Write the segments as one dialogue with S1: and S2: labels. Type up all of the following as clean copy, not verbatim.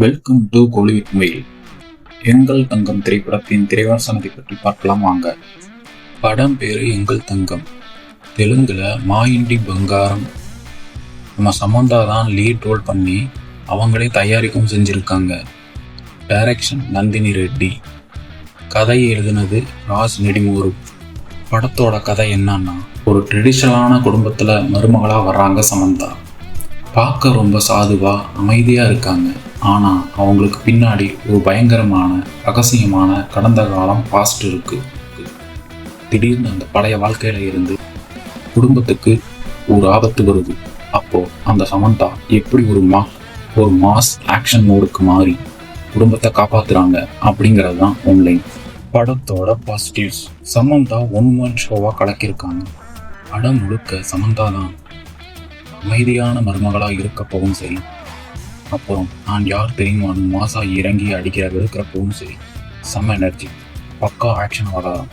S1: Welcome to Kohli with mail. எங்கள் தங்கம் திரைப்படத்தின் திரைவாசனத்தை பற்றி பார்க்கலாம் வாங்க. படம் பேரு எங்கள் தங்கம். தெலுங்குல மாயிண்டி பங்காரம். நம்ம சமந்தா தான் லீட் ரோல் பண்ணி அவங்களே தயாரிக்கவும் செஞ்சிருக்காங்க. டைரக்ஷன் நந்தினி ரெட்டி. கதை எழுதினது ராஜ் நெடுமூரு. படத்தோட கதை என்னன்னா, ஒரு ட்ரெடிஷனலான குடும்பத்துல மருமகளா வர்றாங்க சமந்தா. பார்க்க ரொம்ப சாதுவா அமைதியா இருக்காங்க. ஆனா அவங்களுக்கு பின்னாடி ஒரு பயங்கரமான ரகசியமான கடந்த காலம் பாஸ்ட் இருக்கு. திடீர்னு அந்த பழைய வாழ்க்கையில இருந்து குடும்பத்துக்கு ஒரு ஆபத்து வருது. அப்போ அந்த சமந்தா எப்படி ஒரு மாஸ் ஆக்ஷன் மோடுக்கு மாறி குடும்பத்தை காப்பாத்துறாங்க அப்படிங்கிறது தான் ஆன்லைன். படத்தோட பாசிட்டிவ்ஸ். சமந்தா 1 ஷோவா கலக்கியிருக்காங்க. படம் முழுக்க சமந்தா தான் அமைதியான மருமகளா இருக்கப்பவும் சரி, அப்புறம் நான் யார் தெரியுமான்னு மாசா இறங்கி அடிக்கிற வெறுக்கிறப்பவும் சரி, செம்ம எனர்ஜி, பக்கா ஆக்ஷன் ஆதாரம்.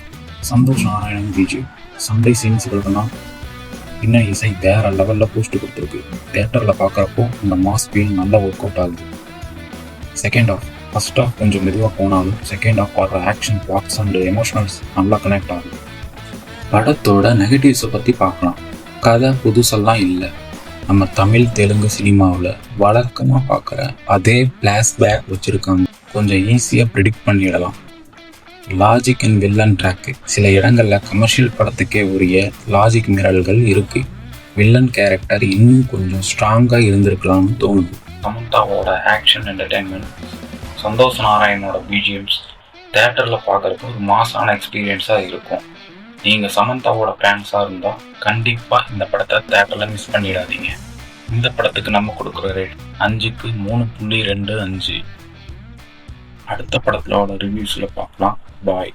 S1: சந்தோஷ் நாராயணன் விஜய். சண்டை சீன்ஸ்களுக்குன்னா இன்னும் இசை வேற லெவலில் பூஸ்ட் கொடுத்துருக்கு. தேட்டரில் பார்க்குறப்போ இந்த மாஸ் ஃபீல் நல்லா ஒர்க் அவுட் ஆகுது. செகண்ட் ஆஃப் ஃபர்ஸ்ட் ஆஃப் கொஞ்சம் மெதுவாக போனாலும் செகண்ட் ஆஃப் வர்ற ஆக்ஷன் பிளாட்ஸ் அண்ட் எமோஷனல்ஸ் நல்லா கனெக்ட் ஆகுது. படத்தோட நெகட்டிவ்ஸை பற்றி பார்க்கலாம். கதை புதுசெல்லாம் இல்லை. நம்ம தமிழ் தெலுங்கு சினிமாவில் வழக்கமாக பார்க்குற அதே ஃப்ளாஷ்பேக் வச்சுருக்காங்க. கொஞ்சம் ஈஸியாக ப்ரிடிக்ட் பண்ணிடலாம். Logic and villain track. சில இடங்களில் கமர்ஷியல் படத்துக்கே உரிய லாஜிக் மிரல்கள் இருக்குது. வில்லன் கேரக்டர் இன்னும் கொஞ்சம் ஸ்ட்ராங்காக இருந்திருக்கலாம்னு தோணுது. சமந்தாவோட ஆக்ஷன் என்டர்டெயின்மெண்ட், சந்தோஷ் நாராயணனோட பிஜிஎம்ஸ் தேட்டரில் பார்க்குறப்ப ஒரு மாசான எக்ஸ்பீரியன்ஸாக இருக்கும். நீங்கள் சமந்தாவோட ஃபேன்ஸாக இருந்தால் கண்டிப்பாக இந்த படத்தை தேட்டரில் மிஸ் பண்ணிடாதீங்க. இந்த படத்துக்கு நம்ம கொடுக்குற ரேட் 5க்கு 3.25. அடுத்த படத்தோட ரிவ்யூஸில் பார்க்கலாம். பாய்.